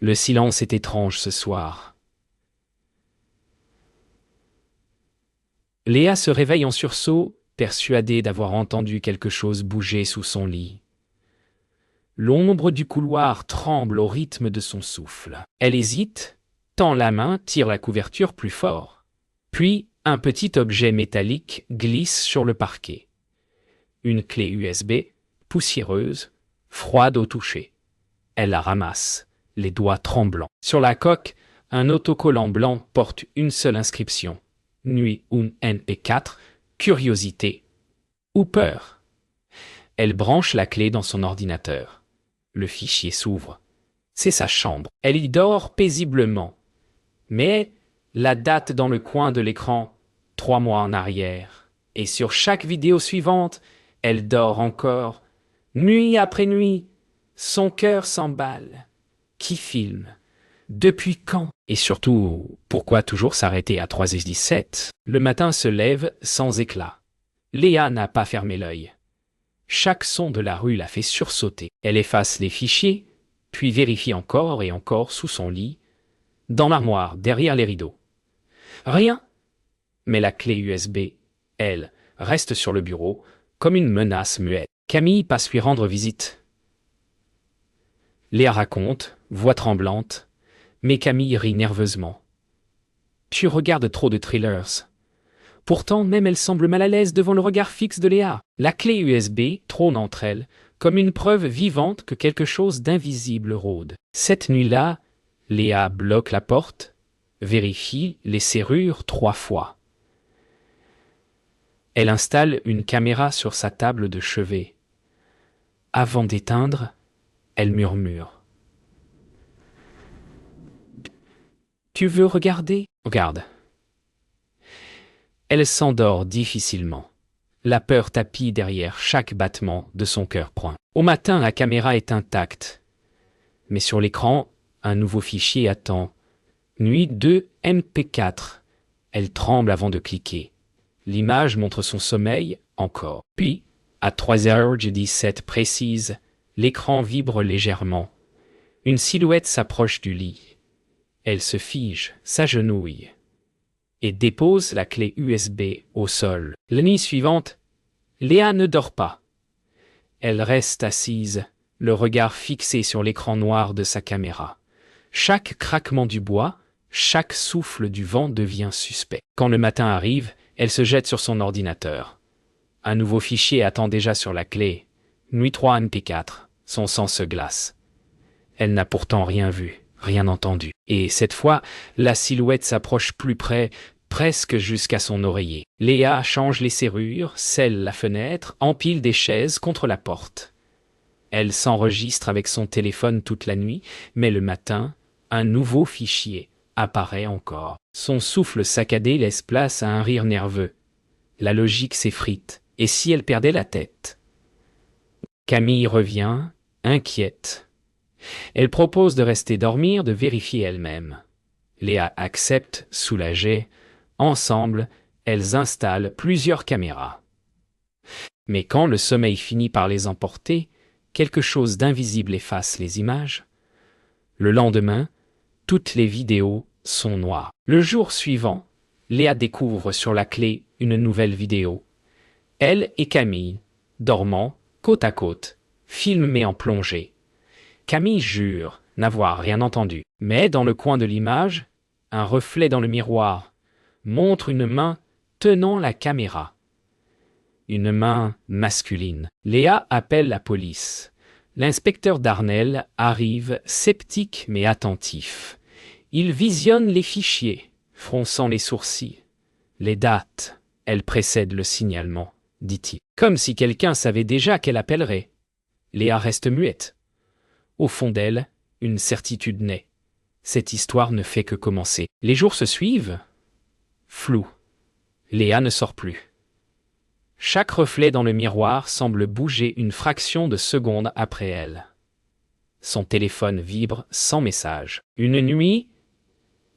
Le silence est étrange ce soir. Léa se réveille en sursaut, persuadée d'avoir entendu quelque chose bouger sous son lit. L'ombre du couloir tremble au rythme de son souffle. Elle hésite, tend la main, tire la couverture plus fort. Puis, un petit objet métallique glisse sur le parquet. Une clé USB, poussiéreuse, froide au toucher. Elle la ramasse, les doigts tremblants. Sur la coque, un autocollant blanc porte une seule inscription. Nuit un MP4, curiosité ou peur. Elle branche la clé dans son ordinateur. Le fichier s'ouvre. C'est sa chambre. Elle y dort paisiblement. Mais la date dans le coin de l'écran, 3 mois en arrière. Et sur chaque vidéo suivante, elle dort encore. Nuit après nuit, son cœur s'emballe. Qui filme? Depuis quand? Et surtout, pourquoi toujours s'arrêter à 3h17? Le matin se lève sans éclat. Léa n'a pas fermé l'œil. Chaque son de la rue la fait sursauter. Elle efface les fichiers, puis vérifie encore et encore sous son lit, dans l'armoire, derrière les rideaux. Rien. Mais la clé USB, elle, reste sur le bureau, comme une menace muette. Camille passe lui rendre visite. Léa raconte, voix tremblante, mais Camille rit nerveusement. Tu regardes trop de thrillers. Pourtant, même elle semble mal à l'aise devant le regard fixe de Léa. La clé USB trône entre elles, comme une preuve vivante que quelque chose d'invisible rôde. Cette nuit-là, Léa bloque la porte, vérifie les serrures 3 fois. Elle installe une caméra sur sa table de chevet. Avant d'éteindre, elle murmure. Tu veux regarder? Regarde. Elle s'endort difficilement. La peur tapit derrière chaque battement de son cœur point. Au matin, la caméra est intacte. Mais sur l'écran, un nouveau fichier attend. Nuit 2 MP4. Elle tremble avant de cliquer. L'image montre son sommeil, encore. Puis, à 3h17 précise, l'écran vibre légèrement. Une silhouette s'approche du lit. Elle se fige, s'agenouille et dépose la clé USB au sol. La nuit suivante, Léa ne dort pas. Elle reste assise, le regard fixé sur l'écran noir de sa caméra. Chaque craquement du bois, chaque souffle du vent devient suspect. Quand le matin arrive, elle se jette sur son ordinateur. Un nouveau fichier attend déjà sur la clé. Nuit 3 MP4. Son sang se glace. Elle n'a pourtant rien vu, rien entendu. Et cette fois, la silhouette s'approche plus près, presque jusqu'à son oreiller. Léa change les serrures, scelle la fenêtre, empile des chaises contre la porte. Elle s'enregistre avec son téléphone toute la nuit, mais le matin, un nouveau fichier apparaît encore. Son souffle saccadé laisse place à un rire nerveux. La logique s'effrite. Et si elle perdait la tête? Camille revient, inquiète. Elle propose de rester dormir, de vérifier elle-même. Léa accepte, soulagée. Ensemble, elles installent plusieurs caméras. Mais quand le sommeil finit par les emporter, quelque chose d'invisible efface les images. Le lendemain, toutes les vidéos sont noires. Le jour suivant, Léa découvre sur la clé une nouvelle vidéo. Elle et Camille, dormant, côte à côte, filmés en plongée. Camille jure n'avoir rien entendu. Mais dans le coin de l'image, un reflet dans le miroir montre une main tenant la caméra. Une main masculine. Léa appelle la police. L'inspecteur Darnell arrive, sceptique mais attentif. Il visionne les fichiers, fronçant les sourcils. Les dates, elles précèdent le signalement, dit-il. Comme si quelqu'un savait déjà qu'elle appellerait. Léa reste muette. Au fond d'elle, une certitude naît. Cette histoire ne fait que commencer. Les jours se suivent. Flou. Léa ne sort plus. Chaque reflet dans le miroir semble bouger une fraction de seconde après elle. Son téléphone vibre sans message. Une nuit,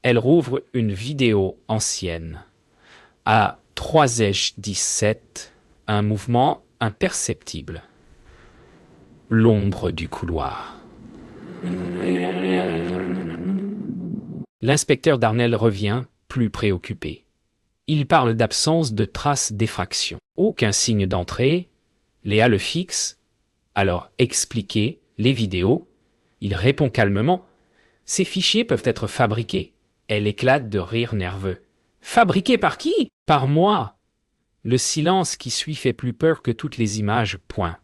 elle rouvre une vidéo ancienne. À 3h17, un mouvement imperceptible. L'ombre du couloir. L'inspecteur Darnell revient, plus préoccupé. Il parle d'absence de traces d'effraction. Aucun signe d'entrée. Léa le fixe. Alors, expliquez les vidéos. Il répond calmement. Ces fichiers peuvent être fabriqués. Elle éclate de rire nerveux. Fabriqués par qui? Par moi. Le silence qui suit fait plus peur que toutes les images. Point.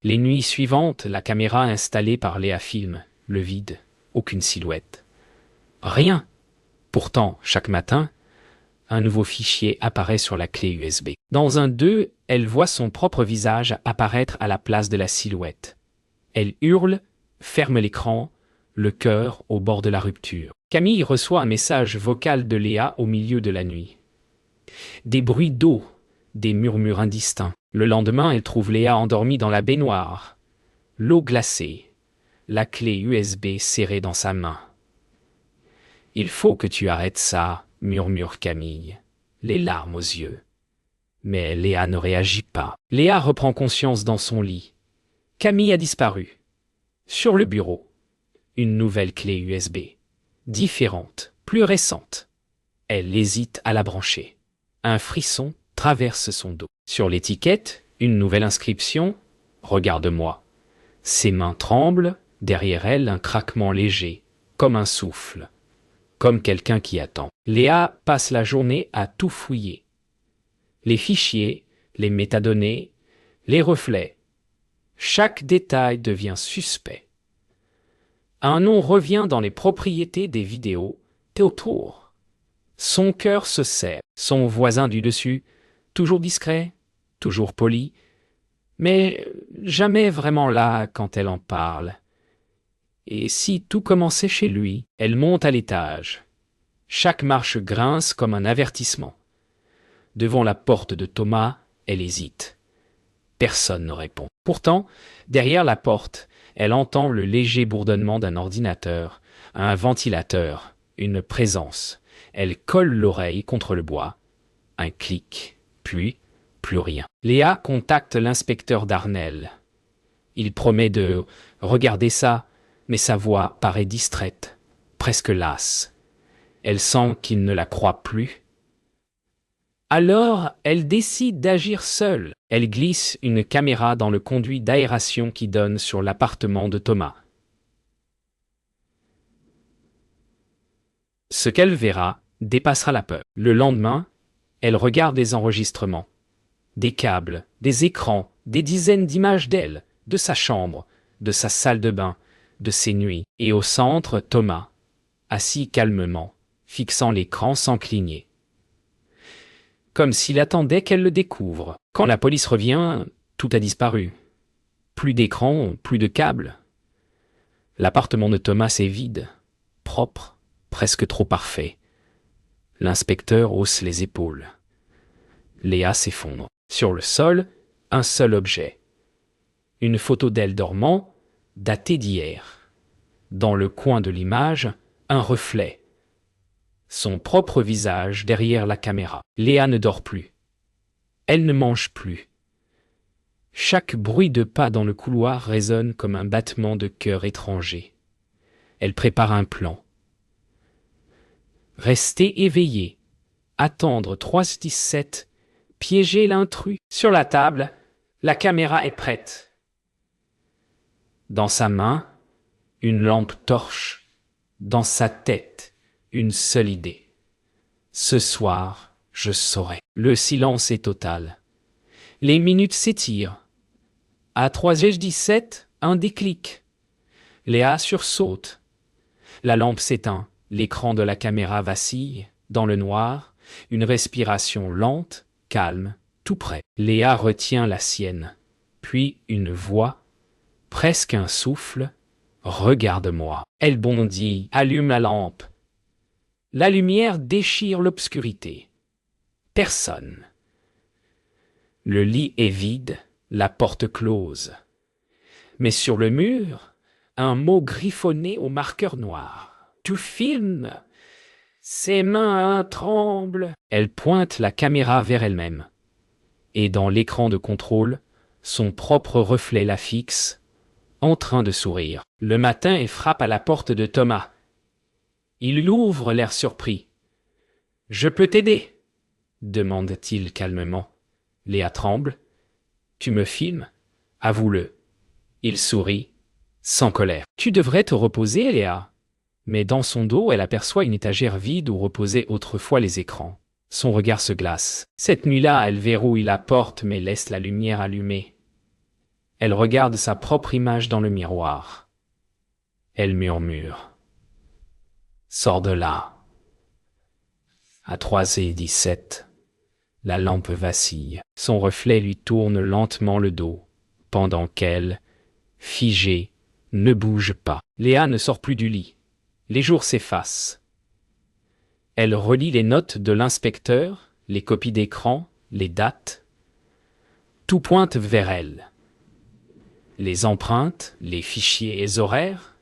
Les nuits suivantes, la caméra installée par Léa filme. Le vide. Aucune silhouette. Rien. Pourtant, chaque matin, un nouveau fichier apparaît sur la clé USB. Dans un d'eux, elle voit son propre visage apparaître à la place de la silhouette. Elle hurle, ferme l'écran, le cœur au bord de la rupture. Camille reçoit un message vocal de Léa au milieu de la nuit. Des bruits d'eau, des murmures indistincts. Le lendemain, elle trouve Léa endormie dans la baignoire. L'eau glacée, la clé USB serrée dans sa main. « Il faut que tu arrêtes ça », murmure Camille, les larmes aux yeux. Mais Léa ne réagit pas. Léa reprend conscience dans son lit. Camille a disparu. Sur le bureau, une nouvelle clé USB, différente, plus récente. Elle hésite à la brancher. Un frisson traverse son dos. Sur l'étiquette, une nouvelle inscription « Regarde-moi ». Ses mains tremblent, derrière elle un craquement léger, comme un souffle. Comme quelqu'un qui attend. Léa passe la journée à tout fouiller. Les fichiers, les métadonnées, les reflets. Chaque détail devient suspect. Un nom revient dans les propriétés des vidéos, Théotour. Son cœur se serre. Son voisin du dessus, toujours discret, toujours poli, mais jamais vraiment là quand elle en parle. Et si tout commençait chez lui, elle monte à l'étage. Chaque marche grince comme un avertissement. Devant la porte de Thomas, elle hésite. Personne ne répond. Pourtant, derrière la porte, elle entend le léger bourdonnement d'un ordinateur, un ventilateur, une présence. Elle colle l'oreille contre le bois. Un clic, puis plus rien. Léa contacte l'inspecteur Darnell. Il promet de regarder ça, mais sa voix paraît distraite, presque lasse. Elle sent qu'il ne la croit plus. Alors, elle décide d'agir seule. Elle glisse une caméra dans le conduit d'aération qui donne sur l'appartement de Thomas. Ce qu'elle verra dépassera la peur. Le lendemain, elle regarde les enregistrements. Des câbles, des écrans, des dizaines d'images d'elle, de sa chambre, de sa salle de bain, de ses nuits. Et au centre, Thomas, assis calmement, fixant l'écran sans cligner. Comme s'il attendait qu'elle le découvre. Quand la police revient, tout a disparu. Plus d'écran, plus de câbles. L'appartement de Thomas est vide, propre, presque trop parfait. L'inspecteur hausse les épaules. Léa s'effondre. Sur le sol, un seul objet. Une photo d'elle dormant, datée d'hier. Dans le coin de l'image, un reflet. Son propre visage derrière la caméra. Léa ne dort plus. Elle ne mange plus. Chaque bruit de pas dans le couloir résonne comme un battement de cœur étranger. Elle prépare un plan. Rester éveillé. Attendre 3-17. Piéger l'intrus. Sur la table, la caméra est prête. Dans sa main, une lampe torche. Dans sa tête, une seule idée. Ce soir, je saurai. Le silence est total. Les minutes s'étirent. À 3h17, un déclic. Léa sursaute. La lampe s'éteint. L'écran de la caméra vacille. Dans le noir, une respiration lente, calme, tout près. Léa retient la sienne. Puis une voix, presque un souffle. Regarde-moi. Elle bondit, allume la lampe. La lumière déchire l'obscurité. Personne. Le lit est vide, la porte close. Mais sur le mur, un mot griffonné au marqueur noir. Tu filmes. Ses mains tremblent. Elle pointe la caméra vers elle-même. Et dans l'écran de contrôle, son propre reflet la fixe, en train de sourire. le matin et frappe à la porte de Thomas. Il l'ouvre, l'air surpris. « Je peux t'aider » demande-t-il calmement. Léa tremble. « Tu me filmes ? Avoue-le. » Il sourit, sans colère. « Tu devrais te reposer, Léa. » Mais dans son dos, elle aperçoit une étagère vide où reposaient autrefois les écrans. Son regard se glace. Cette nuit-là, elle verrouille la porte mais laisse la lumière allumée. Elle regarde sa propre image dans le miroir. Elle murmure. « Sors de là. » À 3h17, la lampe vacille. Son reflet lui tourne lentement le dos, pendant qu'elle, figée, ne bouge pas. Léa ne sort plus du lit. Les jours s'effacent. Elle relit les notes de l'inspecteur, les copies d'écran, les dates. Tout pointe vers elle. Les empreintes, les fichiers et les horaires.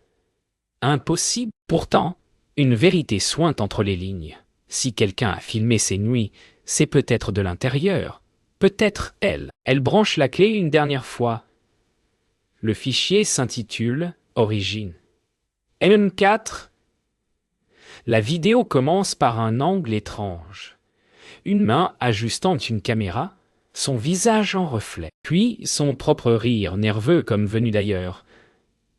Impossible. Pourtant, une vérité sointe entre les lignes. Si quelqu'un a filmé ses nuits, c'est peut-être de l'intérieur. Peut-être elle. Elle branche la clé une dernière fois. Le fichier s'intitule « Origine ». M4. La vidéo commence par un angle étrange. Une main ajustant une caméra, son visage en reflet. Puis son propre rire, nerveux comme venu d'ailleurs.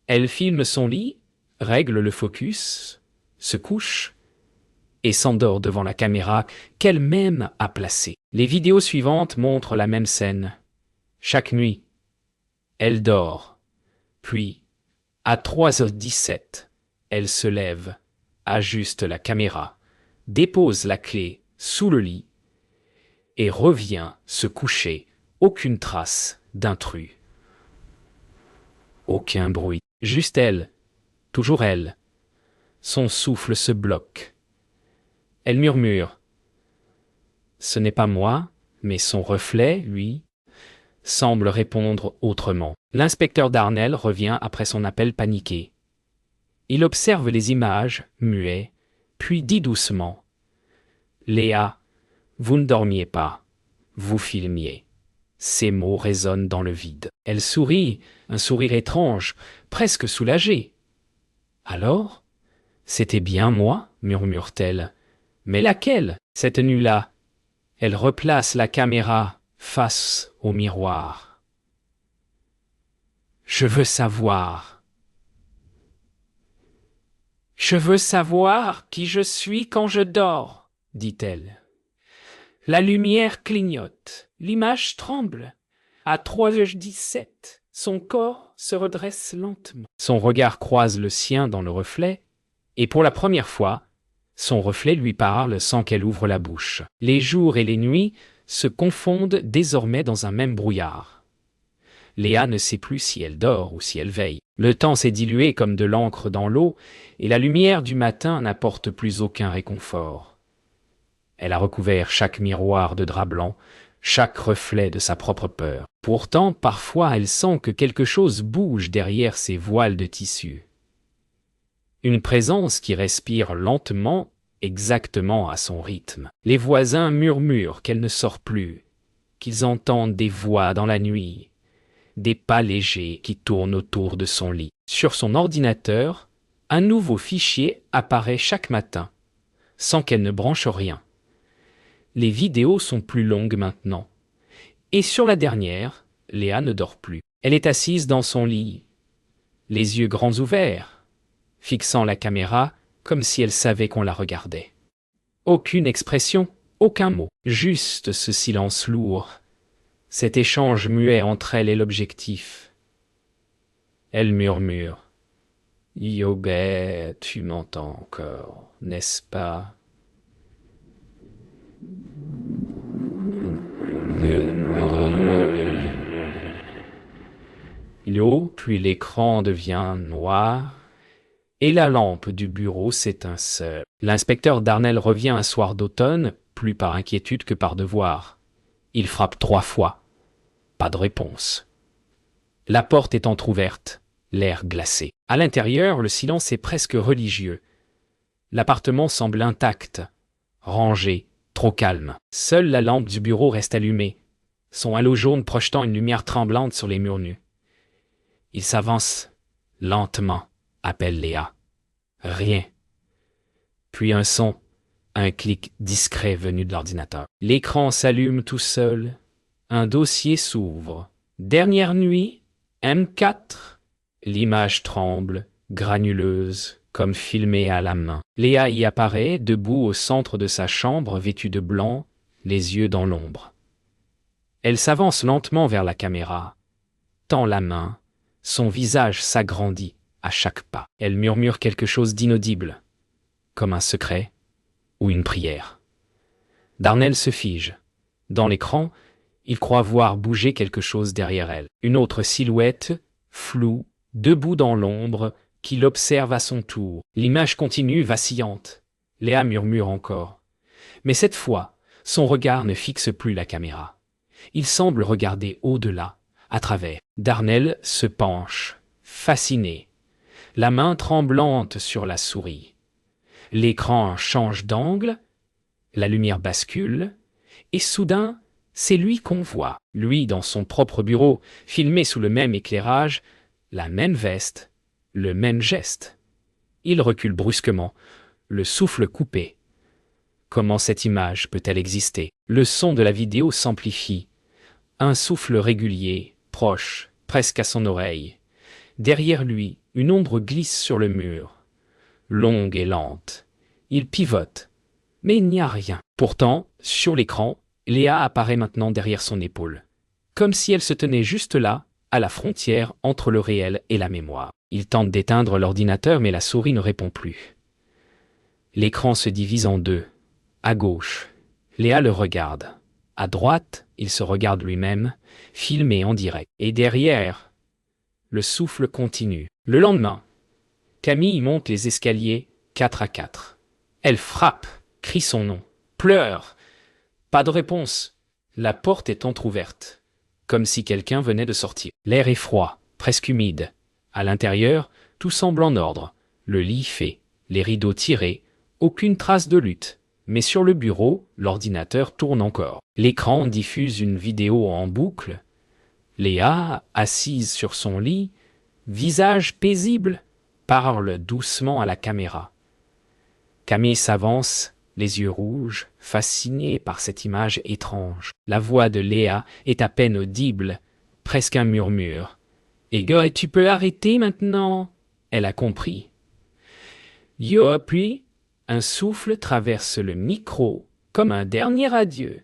Elle filme son lit, règle le focus, se couche et s'endort devant la caméra qu'elle-même a placée. Les vidéos suivantes montrent la même scène. Chaque nuit, elle dort. Puis, à 3h17, elle se lève, ajuste la caméra, dépose la clé sous le lit et revient se coucher. Aucune trace d'intrus. Aucun bruit. Juste elle. Toujours elle. Son souffle se bloque. Elle murmure. Ce n'est pas moi, mais son reflet, lui, semble répondre autrement. L'inspecteur Darnell revient après son appel paniqué. Il observe les images, muet, puis dit doucement. « Léa, vous ne dormiez pas, vous filmiez. » Ces mots résonnent dans le vide. Elle sourit, un sourire étrange, presque soulagé. « Alors, c'était bien moi ?» murmure-t-elle. « Mais laquelle, cette nuit-là ?» Elle replace la caméra face au miroir. « Je veux savoir. Je veux savoir qui je suis quand je dors, » dit-elle. La lumière clignote, l'image tremble. À 3h17, son corps se redresse lentement. Son regard croise le sien dans le reflet, et pour la première fois, son reflet lui parle sans qu'elle ouvre la bouche. Les jours et les nuits se confondent désormais dans un même brouillard. Léa ne sait plus si elle dort ou si elle veille. Le temps s'est dilué comme de l'encre dans l'eau, et la lumière du matin n'apporte plus aucun réconfort. Elle a recouvert chaque miroir de drap blanc, chaque reflet de sa propre peur. Pourtant, parfois, elle sent que quelque chose bouge derrière ces voiles de tissu. Une présence qui respire lentement, exactement à son rythme. Les voisins murmurent qu'elle ne sort plus, qu'ils entendent des voix dans la nuit, des pas légers qui tournent autour de son lit. Sur son ordinateur, un nouveau fichier apparaît chaque matin, sans qu'elle ne branche rien. Les vidéos sont plus longues maintenant. Et sur la dernière, Léa ne dort plus. Elle est assise dans son lit, les yeux grands ouverts, fixant la caméra comme si elle savait qu'on la regardait. Aucune expression, aucun mot, juste ce silence lourd, cet échange muet entre elle et l'objectif. Elle murmure. « Yobet, tu m'entends encore, n'est-ce pas ?» Puis l'écran devient noir et la lampe du bureau s'éteint seule. L'inspecteur Darnell revient un soir d'automne, plus par inquiétude que par devoir. Il frappe 3 fois. Pas de réponse. La porte est entr'ouverte, l'air glacé. À l'intérieur, le silence est presque religieux. L'appartement semble intact, rangé, trop calme. Seule la lampe du bureau reste allumée, son halo jaune projetant une lumière tremblante sur les murs nus. Il s'avance lentement, appelle Léa. Rien. Puis un son, un clic discret venu de l'ordinateur. L'écran s'allume tout seul. Un dossier s'ouvre. Dernière nuit, M4. L'image tremble, granuleuse, comme filmée à la main. Léa y apparaît, debout au centre de sa chambre, vêtue de blanc, les yeux dans l'ombre. Elle s'avance lentement vers la caméra, tend la main, son visage s'agrandit à chaque pas. Elle murmure quelque chose d'inaudible, comme un secret ou une prière. Darnell se fige. Dans l'écran, il croit voir bouger quelque chose derrière elle. Une autre silhouette, floue, debout dans l'ombre, qui l'observe à son tour. L'image continue vacillante. Léa murmure encore. Mais cette fois, son regard ne fixe plus la caméra. Il semble regarder au-delà, à travers. Darnell se penche, fasciné, la main tremblante sur la souris. L'écran change d'angle, la lumière bascule, et soudain, c'est lui qu'on voit. Lui dans son propre bureau, filmé sous le même éclairage, la même veste, le même geste. Il recule brusquement, le souffle coupé. Comment cette image peut-elle exister? Le son de la vidéo s'amplifie. Un souffle régulier, proche, presque à son oreille. Derrière lui, une ombre glisse sur le mur. Longue et lente. Il pivote. Mais il n'y a rien. Pourtant, sur l'écran, Léa apparaît maintenant derrière son épaule. Comme si elle se tenait juste là, à la frontière entre le réel et la mémoire. Il tente d'éteindre l'ordinateur, mais la souris ne répond plus. L'écran se divise en deux. À gauche, Léa le regarde. À droite, il se regarde lui-même, filmé en direct. Et derrière, le souffle continue. Le lendemain, Camille monte les escaliers 4 à 4. Elle frappe, crie son nom, pleure. Pas de réponse. La porte est entr'ouverte, comme si quelqu'un venait de sortir. L'air est froid, presque humide. À l'intérieur, tout semble en ordre. Le lit fait, les rideaux tirés, aucune trace de lutte. Mais sur le bureau, l'ordinateur tourne encore. L'écran diffuse une vidéo en boucle. Léa, assise sur son lit, visage paisible, parle doucement à la caméra. Camille s'avance, les yeux rouges, fascinée par cette image étrange. La voix de Léa est à peine audible, presque un murmure. « Igor, tu peux arrêter maintenant ?» Elle a compris. Yo, puis, un souffle traverse le micro, comme un dernier adieu.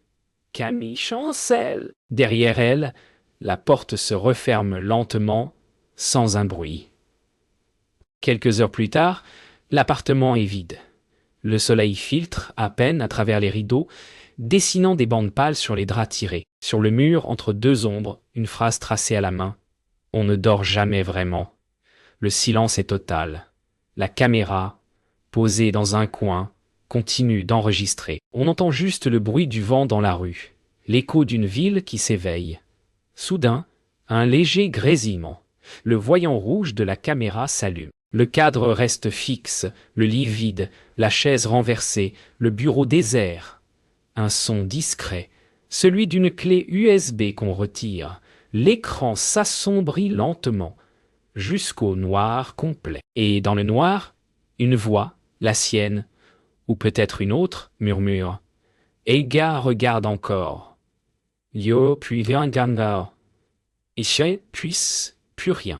Camille chancelle. Derrière elle, la porte se referme lentement, sans un bruit. Quelques heures plus tard, l'appartement est vide. Le soleil filtre à peine à travers les rideaux, dessinant des bandes pâles sur les draps tirés. Sur le mur, entre deux ombres, une phrase tracée à la main. On ne dort jamais vraiment. Le silence est total. La caméra, posée dans un coin, continue d'enregistrer. On entend juste le bruit du vent dans la rue, l'écho d'une ville qui s'éveille. Soudain, un léger grésillement. Le voyant rouge de la caméra s'allume. Le cadre reste fixe, le lit vide, la chaise renversée, le bureau désert. Un son discret, celui d'une clé USB qu'on retire. L'écran s'assombrit lentement, jusqu'au noir complet. Et dans le noir, une voix, la sienne, ou peut-être une autre, murmure. Elga regarde encore. Yo, puis viens ganga. Et puis plus rien.